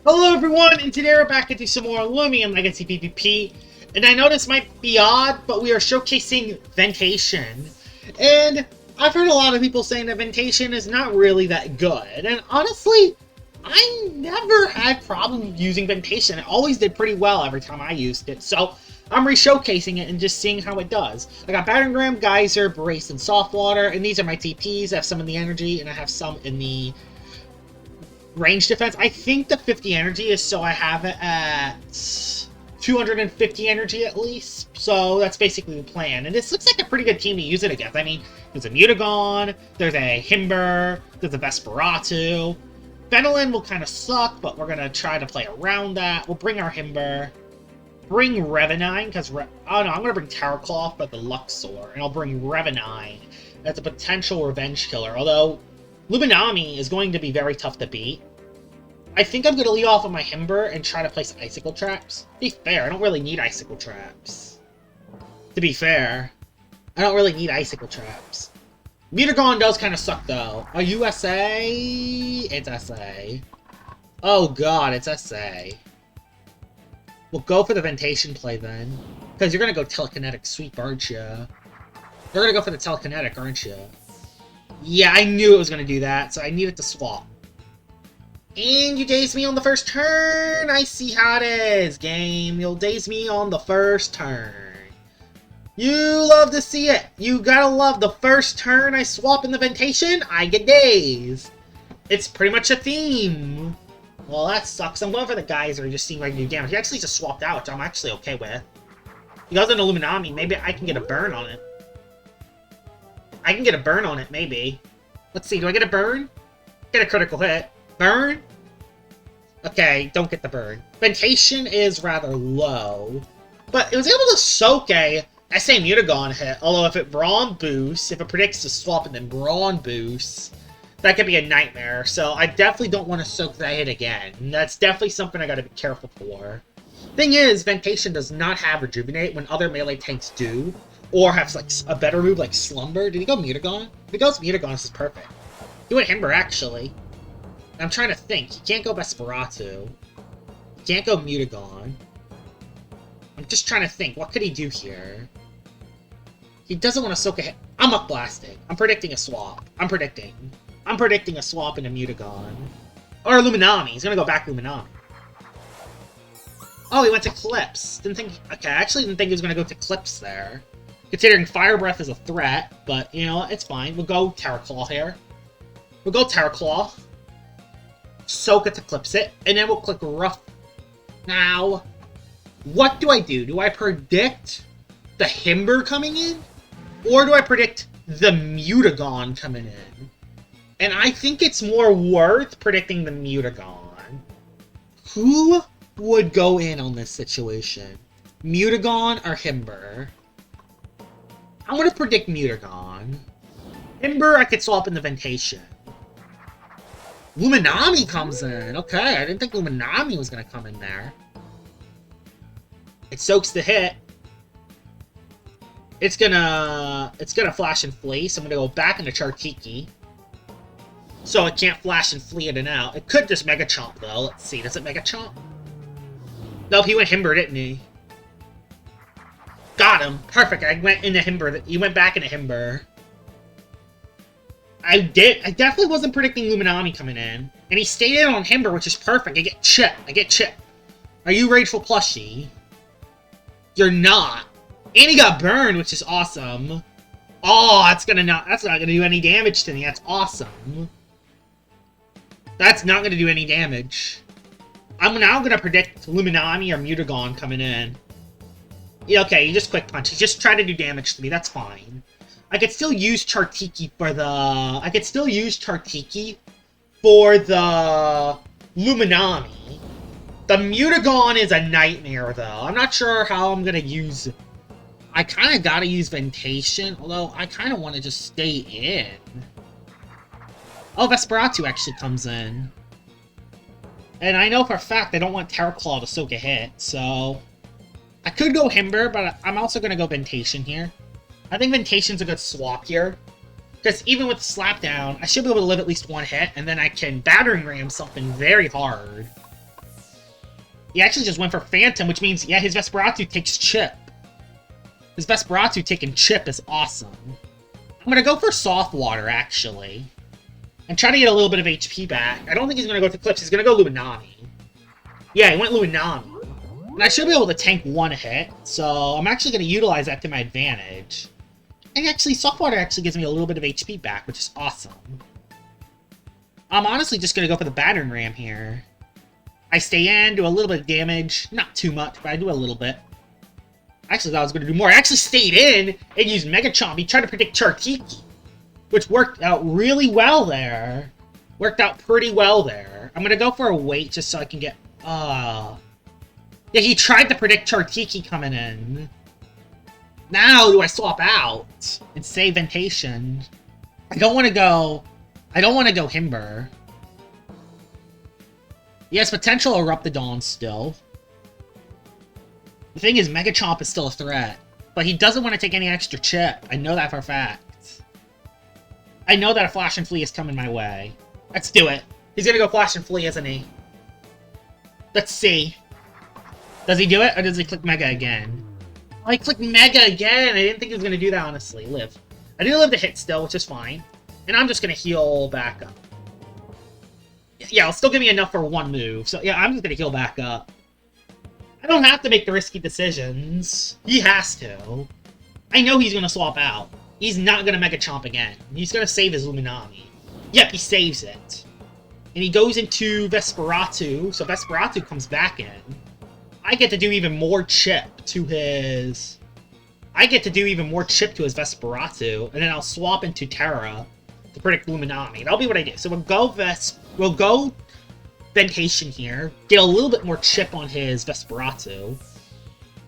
Hello everyone, and today we're back into some more Loomian Legacy PvP, and I know this might be odd, but we are showcasing Ventation. And I've heard a lot of people saying that Ventation is not really that good, and honestly, I never had problem using Ventation. It always did pretty well every time I used it, so I'm re-showcasing it and just seeing how it does. I got Battering Ram, Geyser, Brace, and Soft Water, and these are my TPs. I have some in the energy, and I have some in the range defense. I think the 50 energy is so I have it at 250 energy at least. So that's basically the plan. And this looks like a pretty good team to use it against. I mean, there's a Mutagon, there's a Himber, there's a Vesperatu. Ventilin will kind of suck, but we're going to try to play around that. We'll bring our Himber. Bring Revenine, because... oh no, I'm going to bring Terracloth, but the Luxor. And I'll bring Revenine as a potential revenge killer. Although, Luminami is going to be very tough to beat. I think I'm going to lead off with my Himber and try to place Icicle Traps. To be fair, I don't really need Icicle Traps. To be fair, I don't really need Icicle Traps. Mutagon does kind of suck, though. A USA? It's SA. Oh god, it's SA. We'll go for the Ventation play, then. Because you're going to go Telekinetic Sweep, aren't you? You're going to go for the Telekinetic, aren't you? Yeah, I knew it was going to do that, so I needed to swap. And you daze me on the first turn! I see how it is, game. You'll daze me on the first turn. You love to see it! You gotta love the first turn I swap in the Ventation, I get dazed. It's pretty much a theme. Well, that sucks. I'm going for the Geyser and just seeing if I can do damage. He actually just swapped out, which I'm actually okay with. He goes into Luminami, maybe I can get a burn on it. I can get a burn on it, maybe. Let's see, do I get a burn? Get a critical hit. Burn? Okay, don't get the burn. Ventation is rather low. But it was able to soak a SA Mutagon hit, although if it Brawn boosts, if it predicts to swap and then Brawn boosts, that could be a nightmare. So I definitely don't want to soak that hit again. That's definitely something I gotta be careful for. Thing is, Ventation does not have Rejuvenate when other melee tanks do. Or has, like, a better move like Slumber. Did he go Mutagon? If he goes Mutagon, this is perfect. Do a Himber, actually. I'm trying to think. He can't go Vesperatu. He can't go Mutagon. I'm just trying to think. What could he do here? He doesn't want to soak a hit. I'm Muck Blasting. I'm predicting a swap. I'm predicting a swap into Mutagon. Or Luminami. He's gonna go back Luminami. Oh, he went to Clips. Didn't think... Okay, I actually didn't think he was gonna go to Clips there. Considering Fire Breath is a threat, but, you know, it's fine. We'll go Terraclaw here. We'll go Terraclaw. Soak it to Clips it, and then we'll click Rough. Now, what do? Do I predict the Himber coming in? Or do I predict the Mutagon coming in? And I think it's more worth predicting the Mutagon. Who would go in on this situation? Mutagon or Himber? I'm going to predict Mutagon. Himber, I could swap in the Ventation. Luminami comes in. Okay, I didn't think Luminami was going to come in there. It soaks the hit. It's gonna Flash and Flee, so I'm gonna go back into Chartiki. So it can't Flash and Flee in and out. It could just Mega Chomp, though. Let's see, does it Mega Chomp? Nope, he went Himber, didn't he? Got him. Perfect. I went into Himber. He went back into Himber. I definitely wasn't predicting Luminami coming in. And he stayed in on Himber, which is perfect. I get Chip. Are you Rageful Plushie? You're not. And he got burned, which is awesome. Oh, that's not gonna do any damage to me. That's awesome. That's not gonna do any damage. I'm now gonna predict Luminami or Mutagon coming in. Yeah, okay, you just Quick Punch. He just tried to do damage to me. That's fine. I could still use Chartiki for the... Luminami. The Mutagon is a nightmare, though. I'm not sure how I'm gonna use... I kind of gotta use Ventation, although I kind of want to just stay in. Oh, Vesperatu actually comes in. And I know for a fact I don't want Terraclaw to soak a hit, so... I could go Himber, but I'm also going to go Ventation here. I think Ventation's a good swap here. Because even with Slapdown, I should be able to live at least one hit, and then I can Battering Ram something very hard. He actually just went for Phantom, which means, yeah, his Vesperatu takes Chip. His Vesperatu taking Chip is awesome. I'm gonna go for Soft Water, actually. And try to get a little bit of HP back. I don't think he's gonna go to Eclipse, he's gonna go Luminami. Yeah, he went Luminami. And I should be able to tank one hit, so I'm actually gonna utilize that to my advantage. And actually, Soft Water actually gives me a little bit of HP back, which is awesome. I'm honestly just gonna go for the Battering Ram here. I stay in, do a little bit of damage. Not too much, but I do a little bit. I actually thought I was going to do more. I actually stayed in and used Mega Chomp. He tried to predict Chartiki, which worked out really well there. Worked out pretty well there. I'm going to go for a wait just so I can get... Yeah, he tried to predict Chartiki coming in. Now do I swap out and save Ventation? I don't want to go Himber. He has potential Eruptodon still. The thing is, Mega Chomp is still a threat. But he doesn't want to take any extra chip. I know that for a fact. I know that a Flash and Flea is coming my way. Let's do it. He's gonna go Flash and Flea, isn't he? Let's see. Does he do it, or does he click Mega again? Oh, he clicked Mega again! I didn't think he was gonna do that, honestly. Live. I do live to hit still, which is fine. And I'm just gonna heal back up. Yeah, it'll still give me enough for one move. So, yeah, I'm just gonna heal back up. I don't have to make the risky decisions. He has to. I know he's gonna swap out. He's not gonna Mega Chomp again. He's gonna save his Luminami. Yep, he saves it. And he goes into Vesperatu, so Vesperatu comes back in. I get to do even more chip to his... Vesperatu, and then I'll swap into Terra to predict Luminami. That'll be what I do. So we'll go Ventation here, get a little bit more chip on his Vesperatu.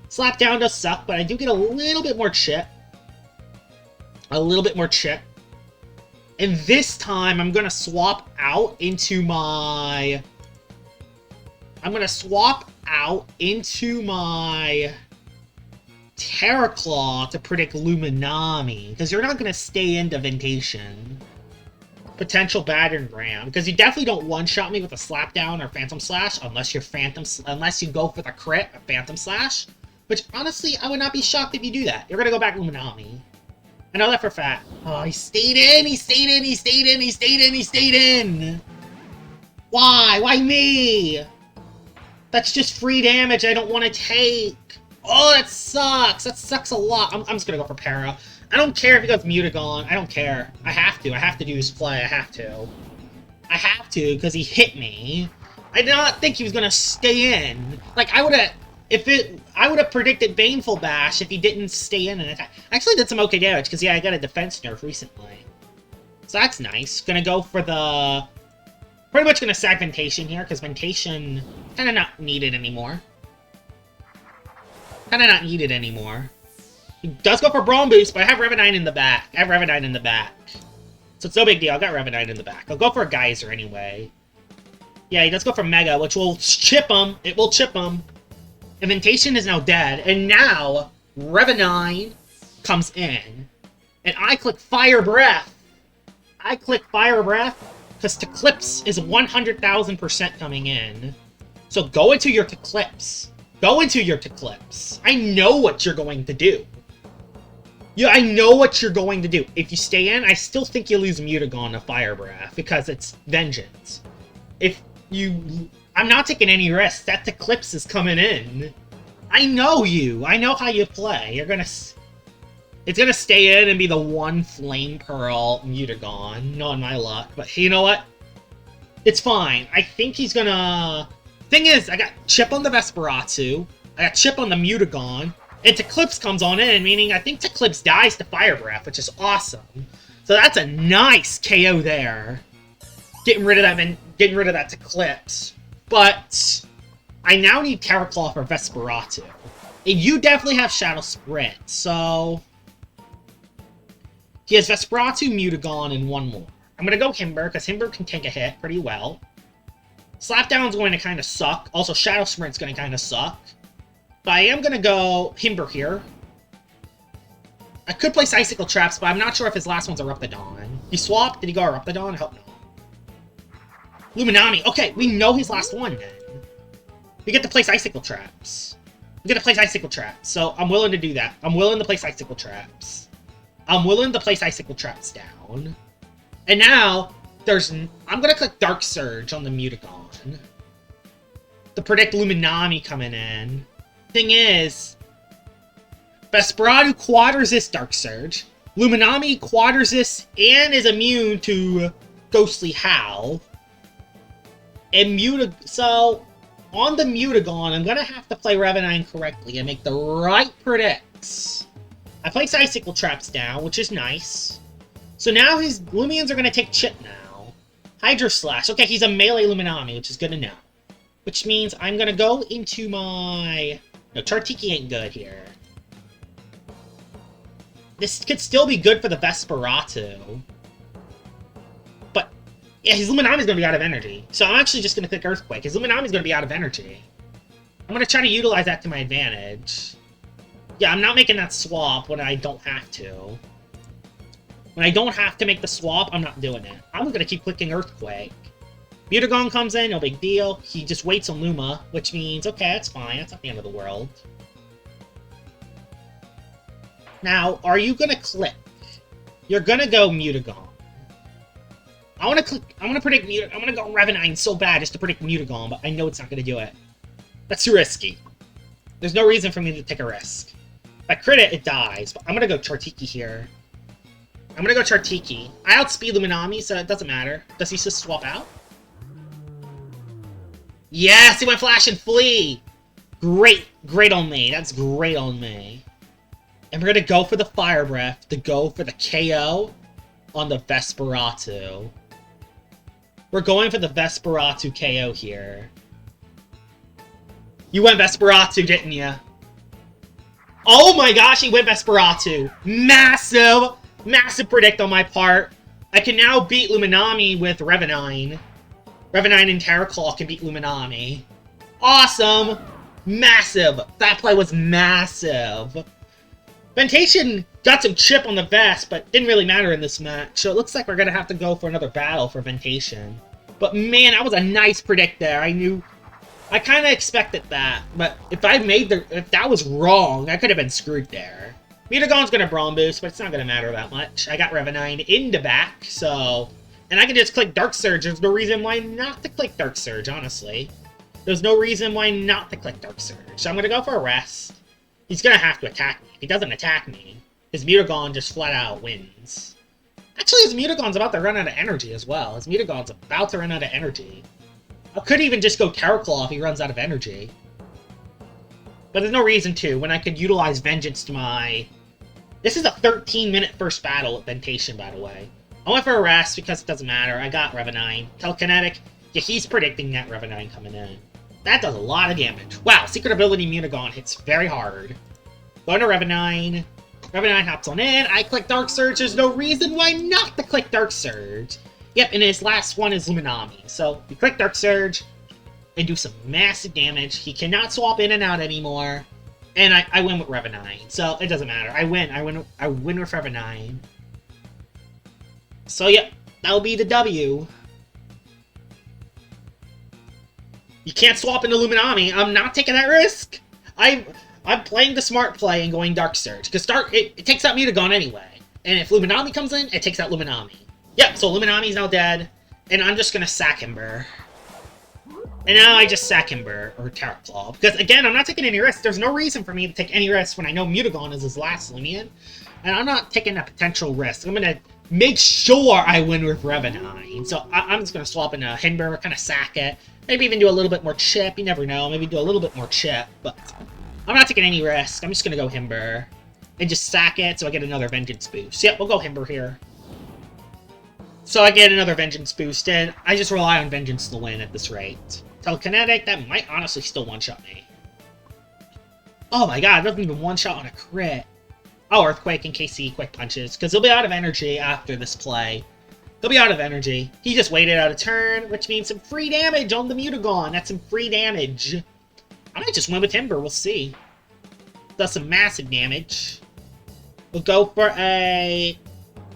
Slap down does suck, but I do get a little bit more chip. And this time, I'm gonna swap out into my... Terraclaw to predict Luminami, because you're not gonna stay into Ventation. Potential Battering Ram, because you definitely don't one-shot me with a Slapdown or Phantom Slash unless you go for the crit of Phantom Slash. Which, honestly, I would not be shocked if you do that. You're gonna go back Luminami. I know that for a fact. Oh, he stayed in! Why? Why me? That's just free damage I don't want to take. Oh, that sucks. That sucks a lot. I'm just gonna go for Para. I don't care if he goes Mutagon. I don't care. I have to. I have to do this play. I have to, because he hit me. I did not think he was gonna stay in. Like, I would have predicted Baneful Bash if he didn't stay in and attack. I actually did some okay damage, because, yeah, I got a defense nerf recently. So that's nice. Gonna go for the... Pretty much gonna sack Ventation here, because Ventation kinda not needed anymore. He does go for Brawn Boost, but I have Revenine in the back. So it's no big deal. I got Revenine in the back. I'll go for a Geyser anyway. Yeah, he does go for Mega, which will chip him. It will chip him. And Ventation is now dead. And now, Revenine comes in. And I click Fire Breath. Because Eclipse is 100,000% coming in. So go into your Eclipse. I know what you're going to do. If you stay in, I still think you lose Mutagon to Fire Breath, because it's Vengeance. I'm not taking any risks. That Eclipse is coming in. I know you. I know how you play. It's gonna stay in and be the one Flame Pearl Mutagon. Knowing my luck. But you know what? It's fine. I think he's gonna... Thing is, I got chip on the Vesperatu. I got chip on the Mutagon. And Eclipse comes on in, meaning I think Eclipse dies to Fire Breath, which is awesome. So that's a nice KO there. Getting rid of that Eclipse. But I now need Terraclaw for Vesperatu. And you definitely have Shadow Sprint, so... He has Vesperatu, Mutagon, and one more. I'm gonna go Himber, because Himber can take a hit pretty well. Slapdown's going to kind of suck. Also, Shadow Sprint's going to kind of suck. But I am going to go Himber here. I could play Icicle Traps, but I'm not sure if his last one's Eruptodon. He swapped? Did he go Eruptodon? I hope not. Luminami. Okay, we know his last one then. we get to place icicle traps. We get to place icicle traps, so I'm willing to do that. I'm willing to place icicle traps. I'm willing to place icicle traps down. And now, I'm gonna click Dark Surge on the Mutagon to predict Luminami coming in. Thing is, Vesperatu quad-resist Dark Surge. Luminami quad-resist and is immune to Ghostly Howl. And so, on the Mutagon, I'm gonna have to play Revenine correctly and make the right predicts. I place Icicle Traps down, which is nice. So now his Loomians are gonna take chip now. Hydro Slash. Okay, he's a melee Luminami, which is good to know. Which means I'm gonna go into my... No, Chartiki ain't good here. This could still be good for the Vesperatu. But, yeah, his Luminami's gonna be out of energy. So I'm actually just gonna click Earthquake. His Luminami's gonna be out of energy. I'm gonna try to utilize that to my advantage. Yeah, I'm not making that swap when I don't have to. When I don't have to make the swap, I'm not doing it. I'm gonna keep clicking Earthquake. Mutagon comes in, no big deal. He just waits on Luma, which means, okay, that's fine. That's not the end of the world. Now, are you gonna click? You're gonna go Mutagon. I'm gonna predict Mutagon. I'm gonna go Revenine so bad just to predict Mutagon, but I know it's not gonna do it. That's too risky. There's no reason for me to take a risk. If I crit it, it dies, but I'm gonna go Chartiki here. I'm gonna go Chartiki. I outspeed Luminami, so it doesn't matter. Does he just swap out? Yes, he went Flash and Flee! Great. Great on me. That's great on me. And we're gonna go for the Fire Breath to go for the KO on the Vesperatu. We're going for the Vesperatu KO here. You went Vesperatu, didn't you? Oh my gosh, he went Vesperatu! Massive! Massive predict on my part. I can now beat Luminami with Revenine. Revenine and Terraclaw can beat Luminami. Awesome! Massive! That play was massive. Ventation got some chip on the vest, but didn't really matter in this match. So it looks like we're going to have to go for another battle for Ventation. But man, that was a nice predict there. I kind of expected that. But if that was wrong, I could have been screwed there. Mutagon's going to Brawn Boost, but it's not going to matter that much. I got Revenine in the back, so... And I can just click Dark Surge. There's no reason why not to click Dark Surge, honestly. There's no reason why not to click Dark Surge. So I'm going to go for a rest. He's going to have to attack me. If he doesn't attack me, his Mutagon just flat out wins. Actually, his Mutagon's about to run out of energy as well. His Mutagon's about to run out of energy. I could even just go Terraclaw if he runs out of energy. But there's no reason to, when I could utilize Vengeance to my... This is a 13-minute first battle at Ventation, by the way. I went for a rest because it doesn't matter. I got Revenine. Telekinetic. Yeah, he's predicting that Revenine coming in. That does a lot of damage. Wow, Secret Ability Mutagon hits very hard. Going to Revenine. Revenine hops on in. I click Dark Surge. There's no reason why not to click Dark Surge. Yep, and his last one is Luminami. So, we click Dark Surge and do some massive damage. He cannot swap in and out anymore. And I win with Revenine. So, it doesn't matter. I win with Revenine. So, yep, that'll be the W. You can't swap into Luminami. I'm not taking that risk. I'm playing the smart play and going Dark Surge. Because it takes out Mutagon anyway. And if Luminami comes in, it takes out Luminami. Yep, so Luminami's now dead. And I'm just going to sack Ember. And now I just sack Ember, or Terraclaw. Because, again, I'm not taking any risks. There's no reason for me to take any risks when I know Mutagon is his last Loomian. And I'm not taking a potential risk. I'm going to make sure I win with Revenine. So I'm just going to swap into Himber, kind of sack it. Maybe even do a little bit more chip. You never know. Maybe do a little bit more chip. But I'm not taking any risk. I'm just going to go Himber. And just sack it so I get another Vengeance boost. Yep, we'll go Himber here. So I get another Vengeance boost. And I just rely on Vengeance to win at this rate. Telekinetic, that might honestly still one-shot me. Oh my god, it doesn't even one-shot on a crit. Oh, Earthquake in case he quick punches. Because he'll be out of energy after this play. He'll be out of energy. He just waited out a turn, which means some free damage on the Mutagon. That's some free damage. I might just win with Timber. We'll see. Does some massive damage. We'll go for a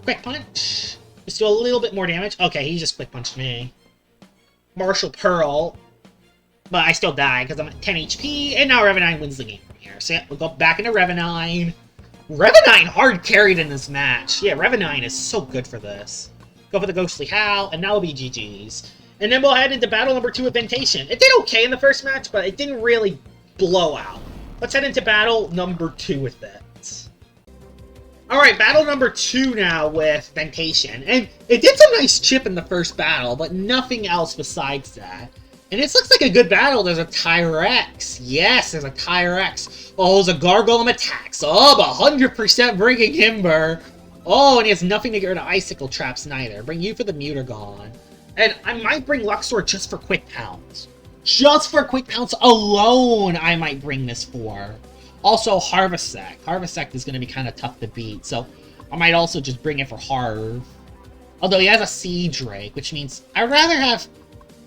quick punch. Just do a little bit more damage. Okay, he just quick punched me. Martial Pearl. But I still die because I'm at 10 HP, and now Revenine wins the game from here. So yeah, we'll go back into Revenine. Revenine hard carried in this match. Yeah, Revenine is so good for this. Go for the Ghostly Howl, and now it'll be GG's. And then we'll head into battle number 2 with Ventation. It did okay in the first match, but it didn't really blow out. Let's head into battle number 2 with it. Alright, battle number 2 now with Ventation. And it did some nice chip in the first battle, but nothing else besides that. And this looks like a good battle. There's a Tyrex. Yes, there's a Tyrex. Oh, there's a Gargoyle attacks. Oh, 100% bringing Himber. Oh, and he has nothing to get rid of Icicle Traps neither. Bring you for the Mutagon. And I might bring Luxor just for Quick Pounce. Just for Quick Pounce alone, I might bring this for. Also, Harvestek. Harvestek is going to be kind of tough to beat, so I might also just bring it for Harv. Although he has a Sea Drake, which means I'd rather have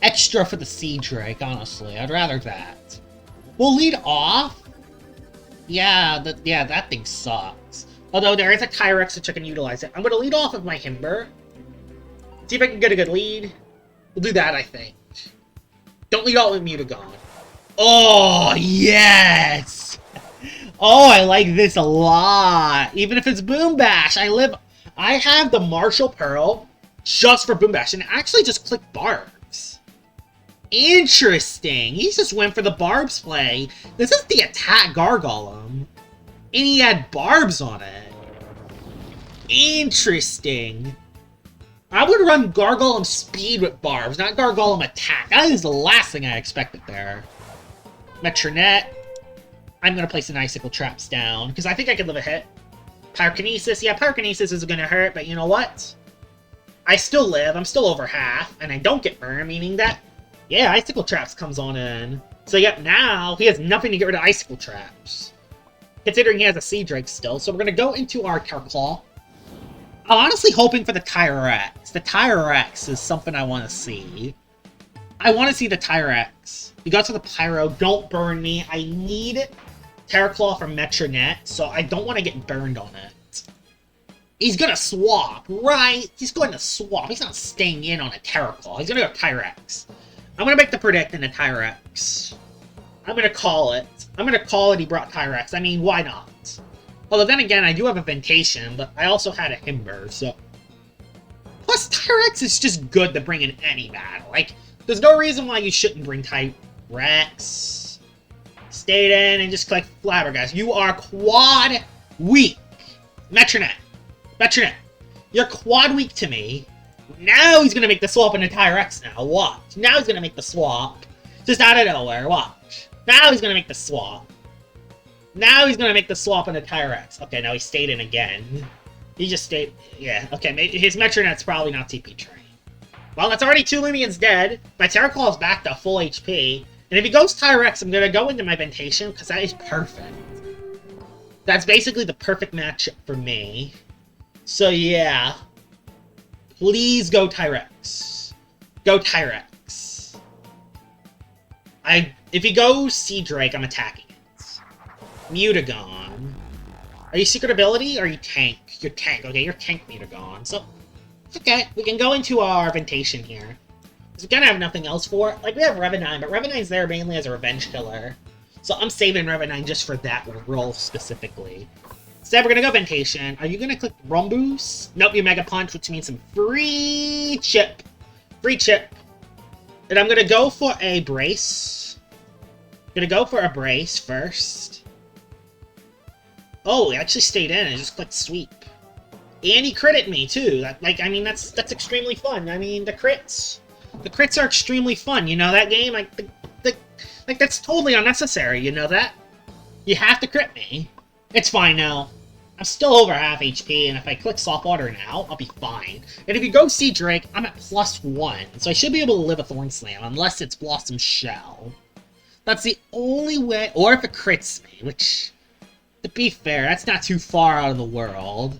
extra for the Sea Drake, honestly. I'd rather that. We'll lead off. Yeah, that thing sucks. Although there is a Tyrex which I can utilize it. I'm going to lead off with my Himber. See if I can get a good lead. We'll do that, I think. Don't lead off with Mutagon. Oh, yes! Oh, I like this a lot. Even if it's Boom Bash, I have the Martial Pearl just for Boom Bash, and actually just click Barbs. Interesting. He just went for the Barbs play. This is the attack Gargolem, and he had Barbs on it. Interesting. I would run Gargolem Speed with Barbs, not Gargolem Attack. That is the last thing I expected there. Metronet. I'm going to place an Icicle Traps down, because I think I can live a hit. Pyrokinesis. Yeah, Pyrokinesis is going to hurt, but you know what? I still live. I'm still over half, and I don't get burned, meaning that, yeah, Icicle Traps comes on in. So, yep, now he has nothing to get rid of Icicle Traps. Considering he has a Sea Drake still, so we're going to go into our Claw. I'm honestly hoping for the Tyrex. The Tyrex is something I want to see. I want to see the Tyrex. You go to the Pyro, don't burn me. I need Terraclaw from Metronet, so I don't want to get burned on it. He's going to swap, right? He's going to swap. He's not staying in on a Terraclaw. He's going to go Tyrex. I'm going to make the predict in the Tyrex. I'm going to call it. I'm going to call it he brought Tyrex. I mean, why not? Although then again, I do have a Ventation, but I also had a Himber, so... Plus, Tyrex is just good to bring in any battle. Like, there's no reason why you shouldn't bring Tyrex. Stay in and just click Flabbergast. You are quad weak. Metronet. Metronet. You're quad weak to me. Now he's gonna make the swap into Tyrex now. Watch. Now he's gonna make the swap. Just out of nowhere. Watch. Now he's gonna make the swap. Now he's gonna make the swap into Tyrex. Okay, now he stayed in again. He just stayed... Yeah, okay, his Metronet's probably not TP trained. Well, that's already 2 Loomians dead. My Terraclaw is back to full HP. And if he goes Tyrex, I'm gonna go into my Ventation, because that is perfect. That's basically the perfect matchup for me. So, yeah. Please go Tyrex. Go Tyrex. If he goes Sea Drake, I'm attacking it. Mutagon. Are you secret ability or are you tank? You're tank. Okay, you're tank Mutagon. So, okay, we can go into our Ventation here. Because we kind of have nothing else for it. Like, we have Revenine, but Revenine's there mainly as a revenge killer. So I'm saving Revenine just for that role specifically. Instead, we're going to go Ventation. Are you going to click Rumbus? Nope, you Mega Punch, which means some free chip. Free chip. And I'm going to go for a Brace. I'm going to go for a Brace first. Oh, he actually stayed in and just clicked Sweep. And he critted me, too. That's extremely fun. I mean, the crits are extremely fun. You know that game? Like, that's totally unnecessary, you know that? You have to crit me. It's fine now. I'm still over half HP, and if I click Soft Water now, I'll be fine. And if you go Sea Drake, I'm at +1, so I should be able to live a Thorn Slam, unless it's Blossom Shell. That's the only way, or if it crits me, which... To be fair, that's not too far out of the world.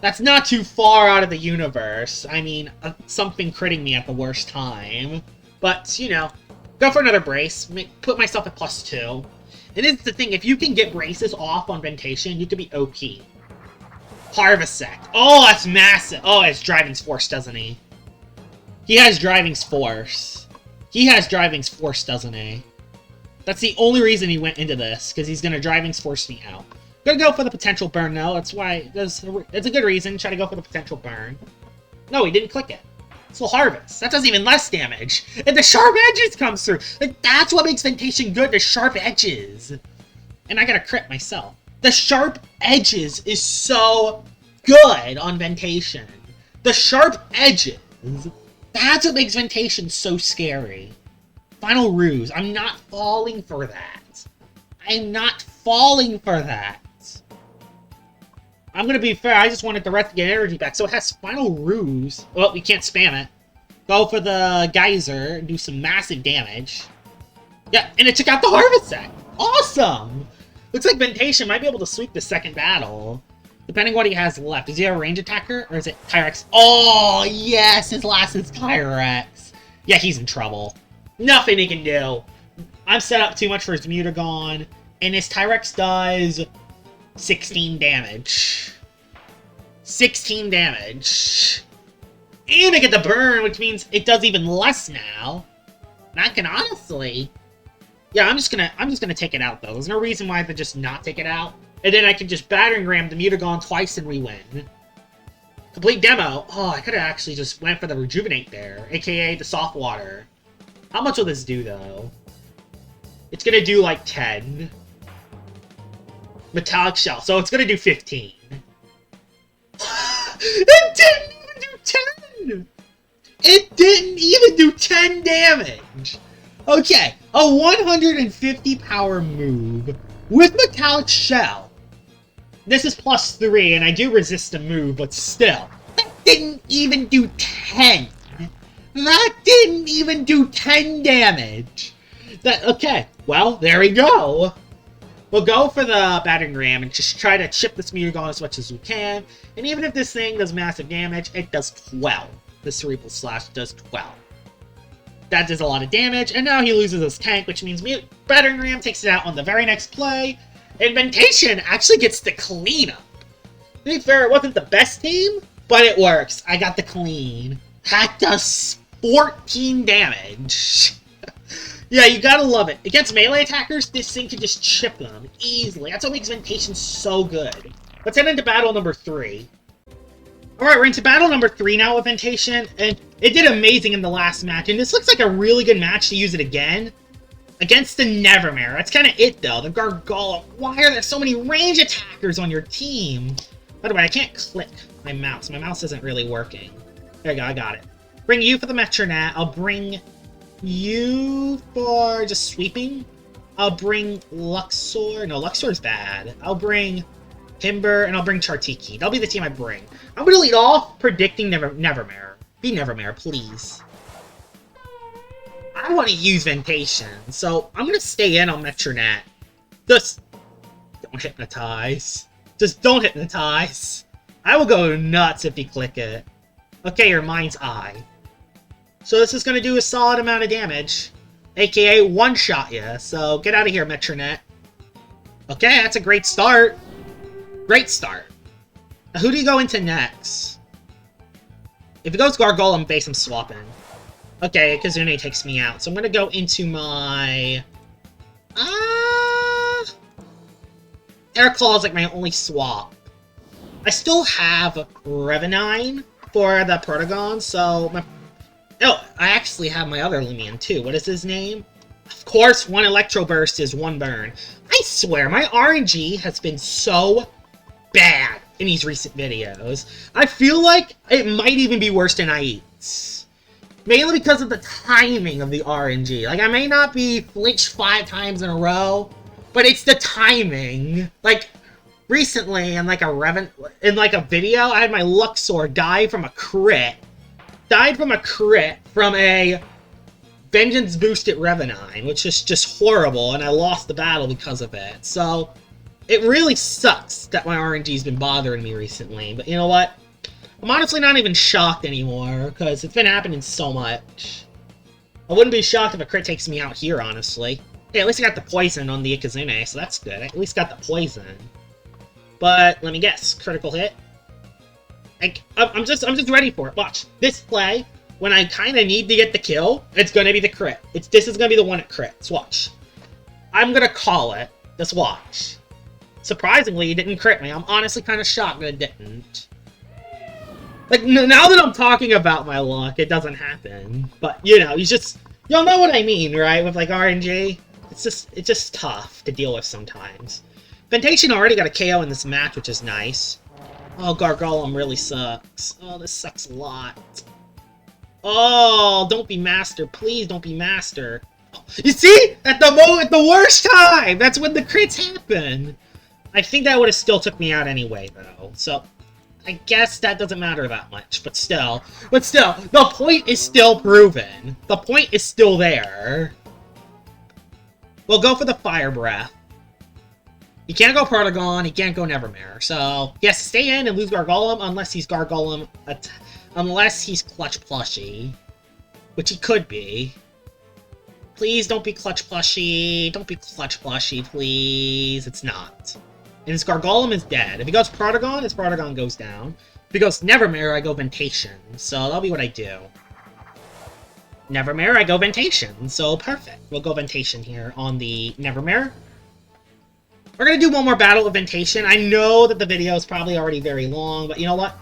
That's not too far out of the universe. I mean, something critting me at the worst time. But, you know, go for another Brace. Put myself at +2. And it's the thing, if you can get Braces off on Ventation, you could be OP. Harvestek. Oh, that's massive. Oh, he has Driving's Force, doesn't he? He has Driving's Force. He has Driving's Force, doesn't he? That's the only reason he went into this, because he's going to Driving's Force me out. Gonna go for the potential burn, though. That's why... It's a good reason. Try to go for the potential burn. No, he didn't click it. Soul Harvest. That does even less damage. And the sharp edges comes through. Like, that's what makes Ventation good, the sharp edges. And I got a crit myself. The sharp edges is so good on Ventation. The sharp edges. That's what makes Ventation so scary. Final Ruse. I'm not falling for that. I'm not falling for that. I'm gonna be fair, I just wanted the rest to get energy back, so it has Final Ruse. Well, we can't spam it. Go for the Geyser and do some massive damage. Yeah, and it took out the Harvest Set! Awesome! Looks like Ventation might be able to sweep the second battle. Depending what he has left. Does he have a range attacker? Or is it Tyrex? Oh, yes! His last is Tyrex. Yeah, he's in trouble. Nothing he can do. I'm set up too much for his Mutagon. And his Tyrex does 16 damage. 16 damage. And I get the burn, which means it does even less now. And I can honestly... Yeah, I'm just gonna take it out, though. There's no reason why I could just not take it out. And then I can just Battering Ram the Mutagon twice and we win. Complete demo. Oh, I could have actually just went for the Rejuvenate there, aka the Soft Water. How much will this do, though? It's gonna do, like, 10. Metallic Shell, so it's gonna do 15. It didn't even do 10! It didn't even do 10 damage! Okay, a 150 power move with Metallic Shell. This is +3, and I do resist a move, but still. That didn't even do 10. That didn't even do 10 damage. Okay, well, there we go. We'll go for the Battering Ram and just try to chip this Mutagon as much as we can. And even if this thing does massive damage, it does 12. The Cerebral Slash does 12. That does a lot of damage, and now he loses his tank, which means Battering Ram takes it out on the very next play. And Ventation actually gets the cleanup. To be fair, it wasn't the best team, but it works. I got the clean. That does 14 damage. Yeah, you gotta love it. Against melee attackers, this thing can just chip them easily. That's what makes Ventation so good. Let's head into battle number 3. Alright, we're into battle number 3 now with Ventation, and it did amazing in the last match, and this looks like a really good match to use it again. Against the Nevermare. That's kind of it, though. The Gargoyle. Why are there so many range attackers on your team? By the way, I can't click my mouse. My mouse isn't really working. There you go, I got it. Bring you for the Metronet. I'll bring you for just sweeping. I'll bring Luxor. No, Luxor's bad. I'll bring Timber, and I'll bring Chartiki. That'll be the team I bring. I'm going to lead off predicting Nevermare. Be Nevermare, please. I want to use Ventation, so I'm going to stay in on Metronet. Just don't hypnotize. Just don't hypnotize. I will go nuts if you click it. Okay, your Mind's Eye. So this is going to do a solid amount of damage. AKA one-shot ya. So get out of here, Metronet. Okay, that's a great start. Great start. Now, who do you go into next? If it goes Gargoyle and base, I'm swapping. Okay, Kazune takes me out. So I'm going to go into my... Air Claw is like my only swap. I still have Revenine for the Protagon, so... Oh, I actually have my other Loomian too. What is his name? Of course, one Electro Burst is one burn. I swear, my RNG has been so bad in these recent videos. I feel like it might even be worse than I eat. Mainly because of the timing of the RNG. Like, I may not be flinched 5 times in a row, but it's the timing. Like, recently, in like a video, I had my Luxor die from a crit. Died from a crit from a Vengeance boosted Revenine, which is just horrible, and I lost the battle because of it. So, it really sucks that my RNG's been bothering me recently, but you know what? I'm honestly not even shocked anymore, because it's been happening so much. I wouldn't be shocked if a crit takes me out here, honestly. Hey, at least I got the poison on the Ikazune, so that's good. I at least got the poison. But, let me guess. Critical hit? I'm just ready for it. Watch. This play, when I kind of need to get the kill, it's going to be the crit. This is going to be the one that crits. Watch. I'm going to call it. Just watch. Surprisingly, it didn't crit me. I'm honestly kind of shocked that it didn't. Like, now that I'm talking about my luck, it doesn't happen. But, you know, you'll know what I mean, right? With, like, RNG. It's just tough to deal with sometimes. Ventation already got a KO in this match, which is nice. Oh, Gargolem really sucks. Oh, this sucks a lot. Oh, don't be Master. Please don't be Master. Oh, you see? At the worst time! That's when the crits happen! I think that would have still took me out anyway, though. So, I guess that doesn't matter that much. But still, the point is still proven. The point is still there. We'll go for the Fire Breath. He can't go Protagon, he can't go Nevermare. So, he has to stay in and lose Gargolem unless he's unless he's Clutch Plushie. Which he could be. Please don't be Clutch Plushie. Don't be Clutch Plushie, please. It's not. And his Gargolem is dead. If he goes Protagon, his Protagon goes down. If he goes Nevermare, I go Ventation. So that'll be what I do. Nevermare, I go Ventation. So perfect. We'll go Ventation here on the Nevermare. We're going to do one more battle of Ventation. I know that the video is probably already very long, but you know what?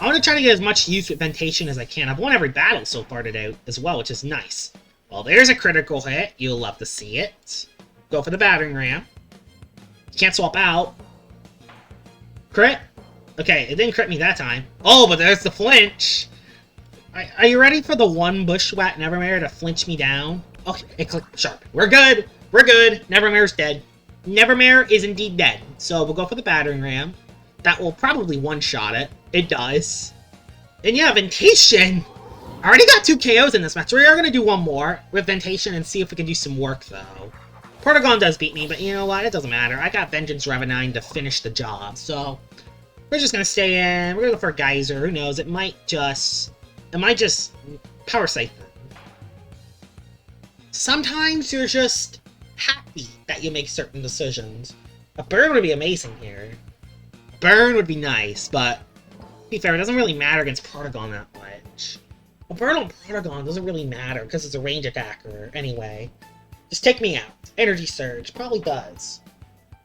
I want to try to get as much use with Ventation as I can. I've won every battle so far today as well, which is nice. Well, there's a critical hit. You'll love to see it. Go for the battering ram. You can't swap out. Crit? Okay, it didn't crit me that time. Oh, but there's the flinch. Are you ready for the one Bushwhack Nevermare to flinch me down? Okay, it clicked sharp. We're good. We're good. Nevermare's dead. Nevermare is indeed dead. So we'll go for the battering ram. That will probably one-shot it. It does. And yeah, Ventation. I already got 2 KOs in this match. We are going to do one more with Ventation and see if we can do some work, though. Protagon does beat me, but you know what? It doesn't matter. I got Vengeance Revenine to finish the job, so we're just going to stay in. We're going to go for a Geyser. Who knows? It might just Power Siphon. Sometimes you're just happy that you make certain decisions. A burn would be amazing here. Burn would be nice, but to be fair, it doesn't really matter against Protagon that much. A burn on Protagon doesn't really matter because it's a range attacker anyway. Just take me out. Energy Surge probably does.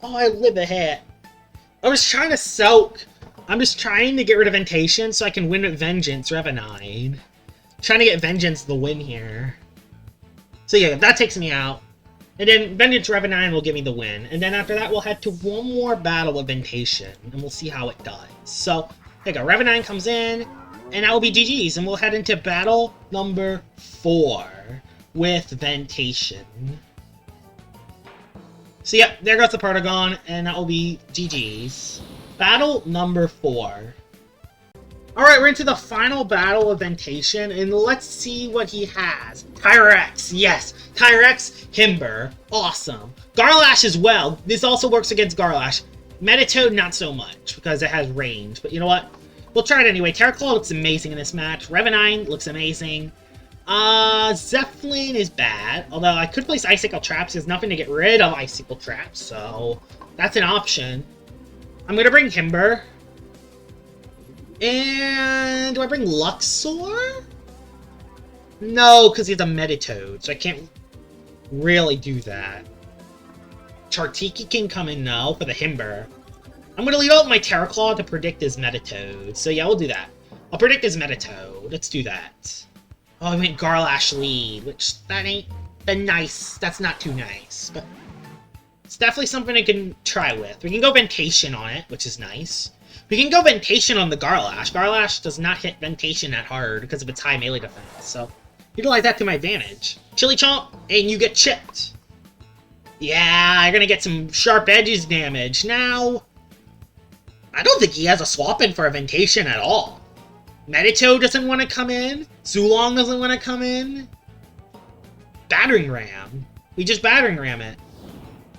Oh, I live a hit. I was trying to soak. I'm just trying to get rid of Ventation so I can win with Vengeance Revenine. Trying to get Vengeance the win here. So yeah, that takes me out. And then Vengeance Revenine will give me the win. And then after that, we'll head to one more battle with Ventation. And we'll see how it does. So, there you go. Revenine comes in. And that will be GG's. And we'll head into battle number 4 with Ventation. So yep, there goes the Protagon. And that will be GG's. Battle number 4. Alright, we're into the final battle of Ventation, and let's see what he has. Tyrex, yes. Tyrex, Himber, awesome. Garlash as well. This also works against Garlash. Meditoad, not so much, because it has range. But you know what? We'll try it anyway. Terraclaw looks amazing in this match. Revenine looks amazing. Zeppelin is bad. Although I could place Icicle Traps. There's nothing to get rid of Icicle Traps, so that's an option. I'm going to bring Himber. And do I bring Luxor? No, because he's a Meditoad, so I can't really do that. Chartiki can come in now for the Himber. I'm going to leave out my Terraclaw to predict his Meditoad. So yeah, we'll do that. I'll predict his Meditoad. Let's do that. Oh, I went Garlash lead, which that ain't the nice. That's not too nice, but it's definitely something I can try with. We can go Ventation on it, which is nice. We can go Ventation on the Garlash. Garlash does not hit Ventation that hard because of its high melee defense, so utilize that to my advantage. Chili Chomp, and you get chipped. Yeah, you're gonna get some sharp edges damage. Now, I don't think he has a swap in for a Ventation at all. Meditoad doesn't want to come in. Zulong doesn't want to come in. Battering Ram. We just Battering Ram it.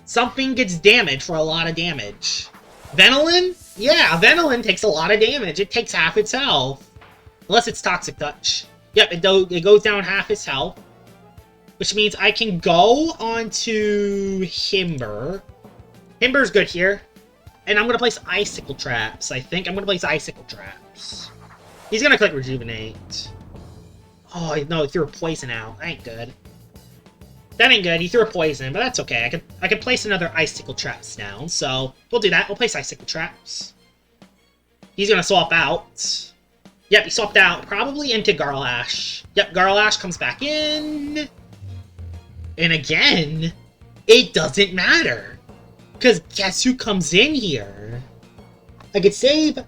Something gets damaged for a lot of damage. Venilin? Yeah, Venilin takes a lot of damage. It takes half its health. Unless it's Toxic Touch. Yep, it goes down half its health. Which means I can go onto Himber. Himber's good here. And I'm going to place Icicle Traps. I think I'm going to place Icicle Traps. He's going to click Rejuvenate. Oh, no, he threw a poison out. That ain't good. That ain't good. He threw a poison, but that's okay. I could place another icicle traps down, so we'll do that. We'll place icicle traps. He's gonna swap out. Yep, he swapped out, probably into Garlash. Yep, Garlash comes back in. And again, it doesn't matter. Because guess who comes in here? I could save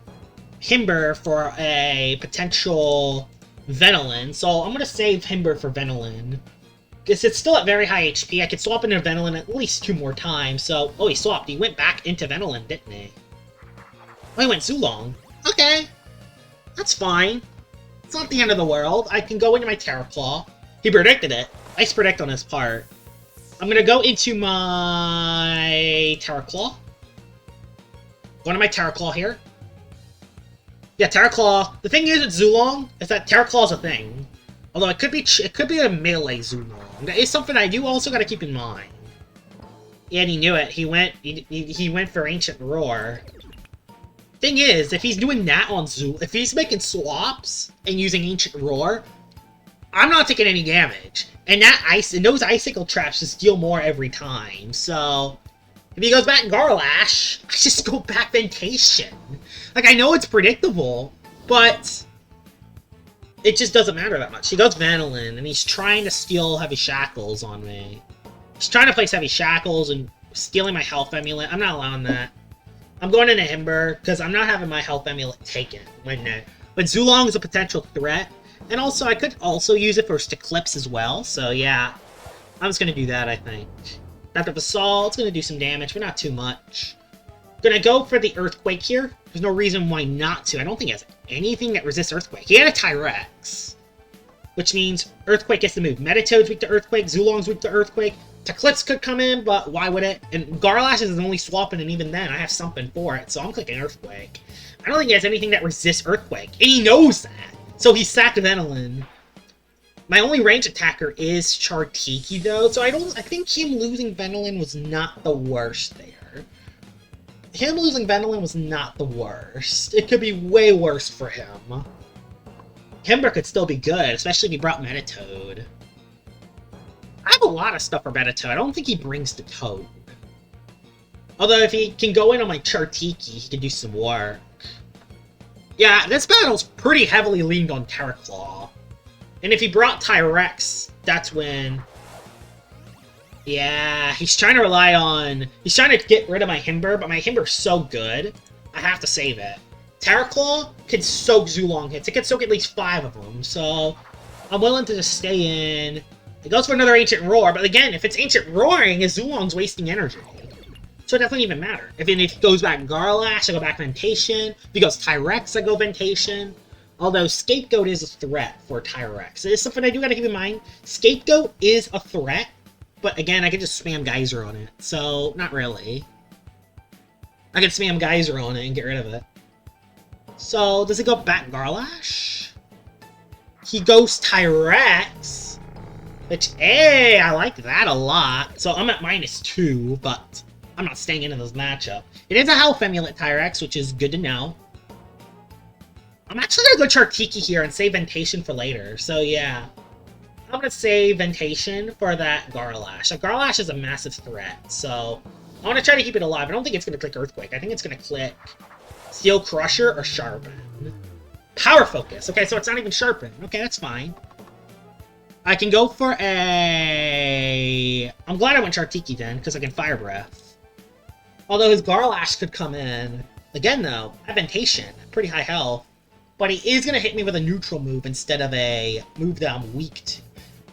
Himber for a potential Ventilin, so I'm going to save Himber for Ventilin. Because it's still at very high HP. I could swap into Ventilin at least 2 more times, so... Oh, he swapped. He went back into Ventilin, didn't he? Oh, he went Zulong. Okay. That's fine. It's not the end of the world. I can go into my Terra Claw. He predicted it. Nice predict on his part. I'm gonna go into my Terra Claw. Go into my Terra Claw here. Yeah, Terra Claw. The thing is with Zulong is that Terra Claw is a thing. Although it could be a melee Zulong. That is something I do also gotta keep in mind. Yeah, and he knew it. He went for Ancient Roar. Thing is, if he's doing that on Zul, if he's making swaps and using Ancient Roar, I'm not taking any damage. And those icicle traps just deal more every time. So if he goes back Garlash, I just go back Ventation. Like, I know it's predictable, but it just doesn't matter that much. He goes Ventilin, and he's trying to steal Heavy Shackles on me. He's trying to place Heavy Shackles and stealing my Health Amulet. I'm not allowing that. I'm going into Himber, because I'm not having my Health Amulet taken. But Zulong is a potential threat. And also, I could also use it for Eclipse as well. So, yeah. I'm just going to do that, I think. After Basalt, it's going to do some damage, but not too much. Going to go for the Earthquake here. There's no reason why not to. I don't think he has anything that resists Earthquake. He had a Tyrex. Which means Earthquake gets to move. Metatoad's weak to Earthquake. Zulong's weak to Earthquake. Eclipse could come in, but why would it? And Garlash is only swapping, and even then, I have something for it. So I'm clicking Earthquake. I don't think he has anything that resists Earthquake. And he knows that. So he sacked Ventilin. My only range attacker is Chartiki, though, so I think him losing Ventilin was not the worst there. Him losing Ventilin was not the worst. It could be way worse for him. Himber could still be good, especially if he brought Metatoad. I have a lot of stuff for Metatoad. I don't think he brings the Toad. Although if he can go in on my Chartiki, he can do some work. Yeah, this battle's pretty heavily leaned on Terra Claw. And if he brought Tyrex, that's when... Yeah, he's trying to rely on... He's trying to get rid of my Himber, but my Himber's so good, I have to save it. Terra Claw can soak Zulong hits. It can soak at least 5 of them, so... I'm willing to just stay in. It goes for another Ancient Roar, but again, if it's Ancient Roaring, Zulong's wasting energy. So it doesn't even matter. If it goes back Garlash, I go back Ventation. If he goes Tyrex, I go Ventation. Although Scapegoat is a threat for Tyrex. It is something I do gotta keep in mind. Scapegoat is a threat, but again, I can just spam Geyser on it. So, not really. I can spam Geyser on it and get rid of it. So, does he go back Garlash? He goes Tyrex. Which, hey, I like that a lot. So I'm at -2, but I'm not staying into this matchup. It is a Health Amulet Tyrex, which is good to know. I'm actually going to go Chartiki here and save Ventation for later. So yeah, I'm going to save Ventation for that Garlash. Garlash is a massive threat, so I want to try to keep it alive. I don't think it's going to click Earthquake. I think it's going to click Steel Crusher or Sharpen. Power Focus. Okay, so it's not even Sharpen. Okay, that's fine. I can go for a... I'm glad I went Chartiki then, because I can Fire Breath. Although his Garlash could come in. Again, though, Ventation, pretty high health. But he is going to hit me with a neutral move instead of a move that I'm weak to,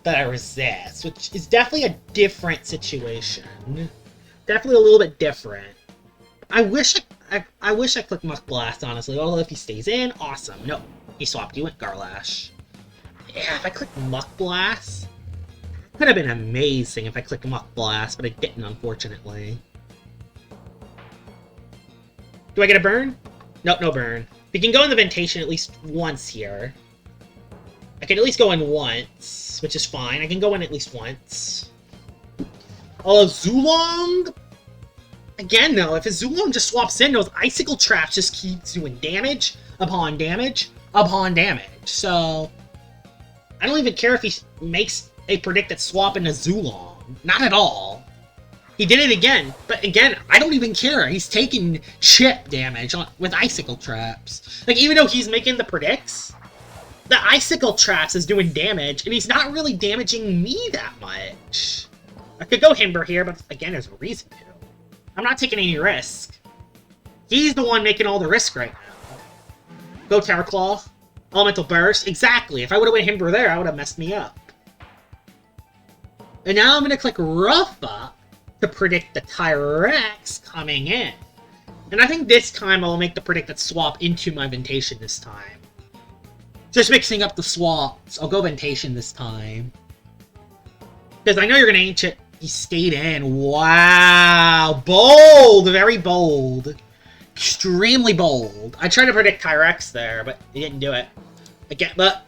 that I resist, which is definitely a different situation. Definitely a little bit different. I wish I clicked Muck Blast, honestly. Although if he stays in, awesome. No, he swapped. He went Garlash. Yeah, if I clicked Muck Blast, it could have been amazing if I clicked Muck Blast, but I didn't, unfortunately. Do I get a burn? Nope, no burn. We can go in the Ventation at least once here. I can at least go in once, which is fine. I can go in at least once. Although Zulong... Again, though, if his Zulong just swaps in, those Icicle Traps just keeps doing damage upon damage upon damage. So... I don't even care if he makes a predicted swap into Zulong. Not at all. He did it again, but again, I don't even care. He's taking chip damage with Icicle Traps. Like, even though he's making the predicts, the Icicle Traps is doing damage, and he's not really damaging me that much. I could go Himber here, but again, there's a reason to. I'm not taking any risk. He's the one making all the risk right now. Go Terror Claw. Elemental Burst. Exactly. If I would have went Himber there, I would have messed me up. And now I'm going to click Rough Up to predict the Tyrex coming in. And I think this time I'll make the predicted swap into my Ventation this time. Just mixing up the swaps. I'll go Ventation this time. Because I know you're going to Ancient. He stayed in. Wow. Bold. Very bold. Extremely bold. I tried to predict Tyrex there, but he didn't do it. Again, but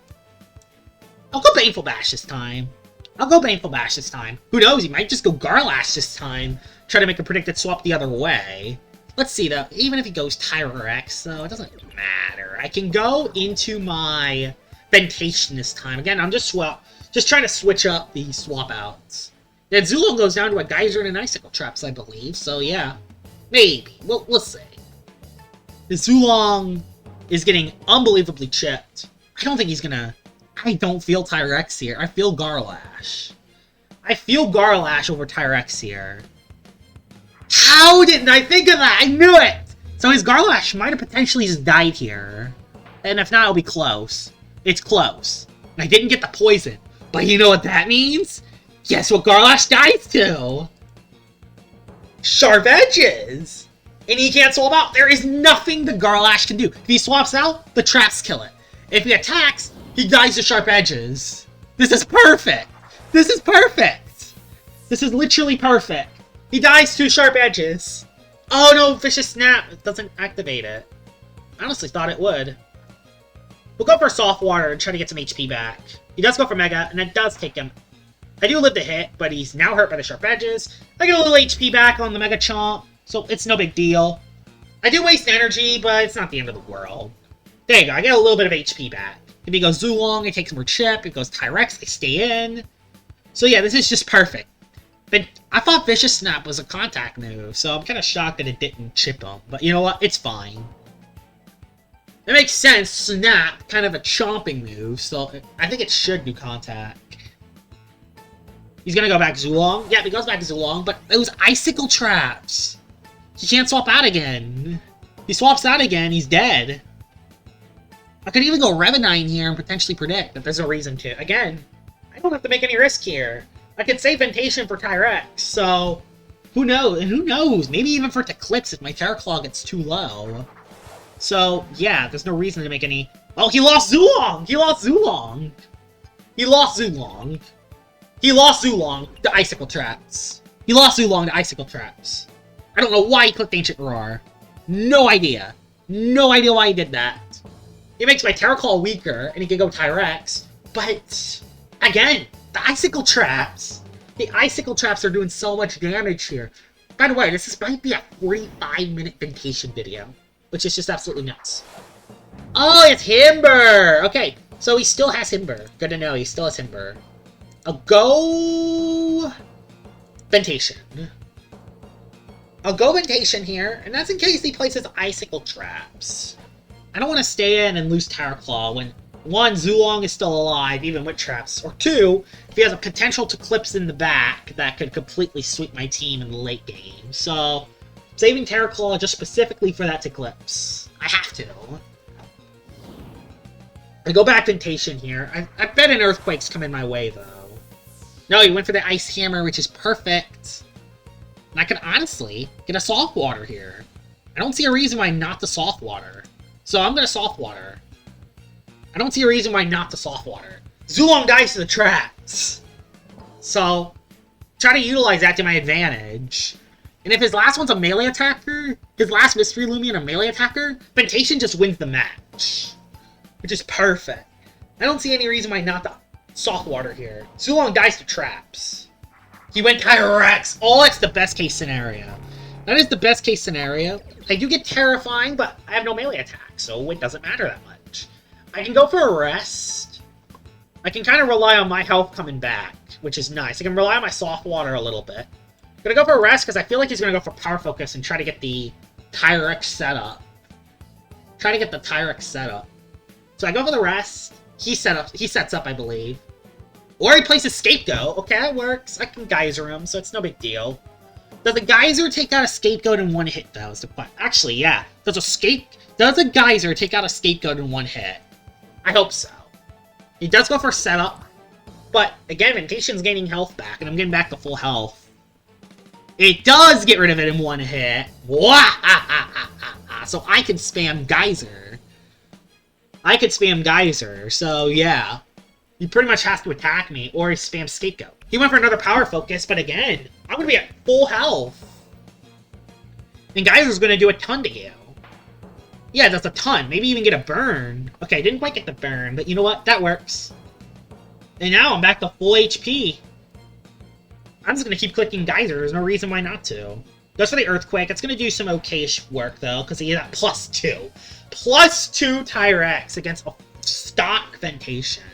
I'll go Baneful Bash this time. Who knows? He might just go Garlash this time. Try to make a predicted swap the other way. Let's see, though. Even if he goes Tyrex, though, it doesn't matter. I can go into my Ventation this time. Again, I'm just trying to switch up the swap outs. Then Zulong goes down to a Geyser and an Icicle Traps, I believe. So, yeah. Maybe. We'll see. The Zulong is getting unbelievably chipped. I don't think he's gonna... I don't feel Tyrex here. I feel Garlash. I feel Garlash over Tyrex here. How didn't I think of that? I knew it! So his Garlash might have potentially just died here. And if not, it'll be close. It's close. And I didn't get the poison. But you know what that means? Guess what Garlash dies to? Sharp Edges! And he can't swap out. There is nothing the Garlash can do. If he swaps out, the traps kill it. If he attacks, he dies to Sharp Edges. This is perfect. This is perfect. This is literally perfect. He dies to Sharp Edges. Oh no, Vicious Snap. It doesn't activate it. I honestly thought it would. We'll go for Soft Water and try to get some HP back. He does go for Mega, and it does take him. I do live the hit, but he's now hurt by the Sharp Edges. I get a little HP back on the Mega Chomp, so it's no big deal. I do waste energy, but it's not the end of the world. There you go, I get a little bit of HP back. If he goes Zulong, it takes more chip. If it goes Tyrex, I stay in. So yeah, this is just perfect. But I thought Vicious Snap was a contact move, so I'm kind of shocked that it didn't chip him. But you know what? It's fine. It makes sense. Snap, kind of a chomping move, so I think it should do contact. He's gonna go back Zulong. Yeah, he goes back Zulong, but those Icicle Traps. He can't swap out again. If he swaps out again, he's dead. I could even go Revenine here and potentially predict that there's a reason to. Again, I don't have to make any risk here. I could save Ventation for Tyrex, so who knows? And who knows? Maybe even for Eclipse if my Terror Claw gets too low. So, yeah, there's no reason to make any... Oh, he lost Zulong! He lost Zulong! He lost Zulong. He lost Zulong to Icicle Traps. He lost Zulong to Icicle Traps. I don't know why he clicked Ancient Roar. No idea. No idea why he did that. It makes my Terror Claw weaker, and he can go Tyrex. But, again, the Icicle Traps. The Icicle Traps are doing so much damage here. By the way, this might be a 45-minute Ventation video, which is just absolutely nuts. Oh, it's Himber! Okay, so he still has Himber. Good to know, he still has Himber. I'll go... Ventation. I'll go Ventation here, and that's in case he places Icicle Traps. I don't want to stay in and lose Terror Claw when, one, Zulong is still alive, even with traps, or two, if he has a potential to Eclipse in the back, that could completely sweep my team in the late game. So, saving Terror Claw just specifically for that Eclipse. I have to. I go back Ventation here. I bet an Earthquake's coming my way, though. No, he went for the Ice Hammer, which is perfect. And I could honestly get a Soft Water here. I don't see a reason why not the Soft Water. So I'm going to Soft Water. I don't see a reason why not the Soft Water. Zulong dies to the traps. So, try to utilize that to my advantage. And if his last one's a melee attacker, his last Mystery Loomian a melee attacker, Ventation just wins the match. Which is perfect. I don't see any reason why not the Soft Water here. Zulong dies to traps. He went Tyrex. Oh, that's the best case scenario. That is the best case scenario. I do get Terrifying, but I have no melee attack, so it doesn't matter that much. I can go for a Rest. I can kind of rely on my health coming back, which is nice. I can rely on my soft water a little bit. Gonna go for a rest, because I feel like he's gonna go for power focus and try to get the Tyrex set up. Try to get the Tyrex set up. So I go for the rest. He sets up, I believe. Or he plays a Scapegoat. Okay, that works. I can Geyser him, so it's no big deal. Does a Geyser take out a Scapegoat in one hit, though? Is the question. Actually, yeah. Does a Geyser take out a Scapegoat in one hit? I hope so. He does go for setup. But, again, Ventation's gaining health back, and I'm getting back to full health. It does get rid of it in one hit. So I can spam Geyser. So yeah. He pretty much has to attack me, or he spams Scapegoat. He went for another power focus, but again, I'm gonna be at full health. And Geyser's gonna do a ton to you. Yeah, that's a ton. Maybe even get a burn. Okay, didn't quite get the burn, but you know what? That works. And now I'm back to full HP. I'm just gonna keep clicking Geyser. There's no reason why not to. Goes for the Earthquake. It's gonna do some okay-ish work, though, because he has that +2. +2 Tyrex against a stock Ventation.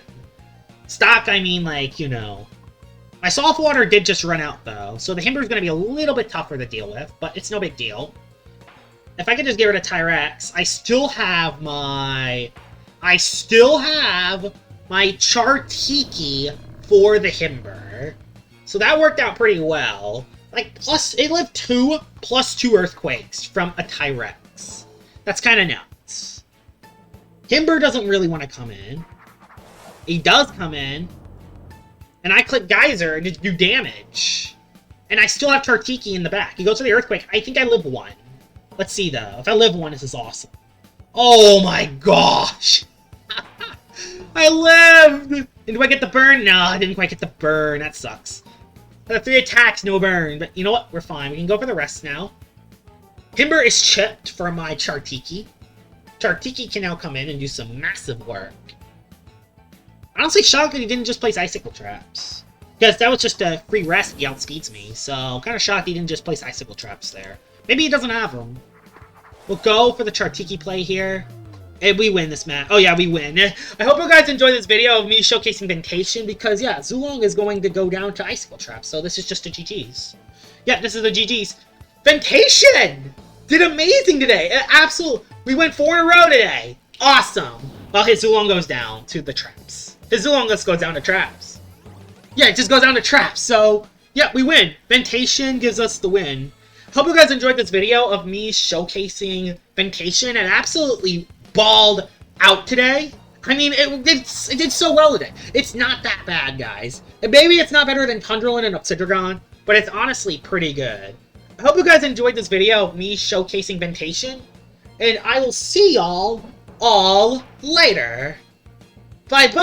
Stock, I mean, like, you know. My soft water did just run out, though, so the Himber's going to be a little bit tougher to deal with, but it's no big deal. If I could just get rid of Tyrex, I still have my Chartiki for the Himber. So that worked out pretty well. Like, it lived 2 +2 Earthquakes from a Tyrex. That's kind of nuts. Himber doesn't really want to come in. He does come in, and I click Geyser to do damage. And I still have Chartiki in the back. He goes for the Earthquake. I think I live 1. Let's see, though. If I live 1, this is awesome. Oh my gosh! I lived! And do I get the burn? No, I didn't quite get the burn. That sucks. I have 3 attacks, no burn. But you know what? We're fine. We can go for the rest now. Himber is chipped for my Chartiki. Chartiki can now come in and do some massive work. Honestly, shocked that he didn't just place Icicle Traps. Because that was just a free rest, he outspeeds me. So, I'm kind of shocked he didn't just place Icicle Traps there. Maybe he doesn't have them. We'll go for the Chartiki play here. And we win this match. Oh yeah, we win. I hope you guys enjoyed this video of me showcasing Ventation. Because, yeah, Zulong is going to go down to Icicle Traps. So, this is just a GG's. Yeah, this is a GG's. Ventation! Did amazing today. We went 4 in a row today. Awesome. Well, his Zulong goes down to the traps. His Zulong just goes down to traps. Yeah, it just goes down to traps. So, yeah, we win. Ventation gives us the win. Hope you guys enjoyed this video of me showcasing Ventation and absolutely balled out today. I mean, it did so well today. It's not that bad, guys. And maybe it's not better than Tundrolin and Obsidragon, but it's honestly pretty good. I hope you guys enjoyed this video of me showcasing Ventation, and I will see y'all all later. Bye-bye!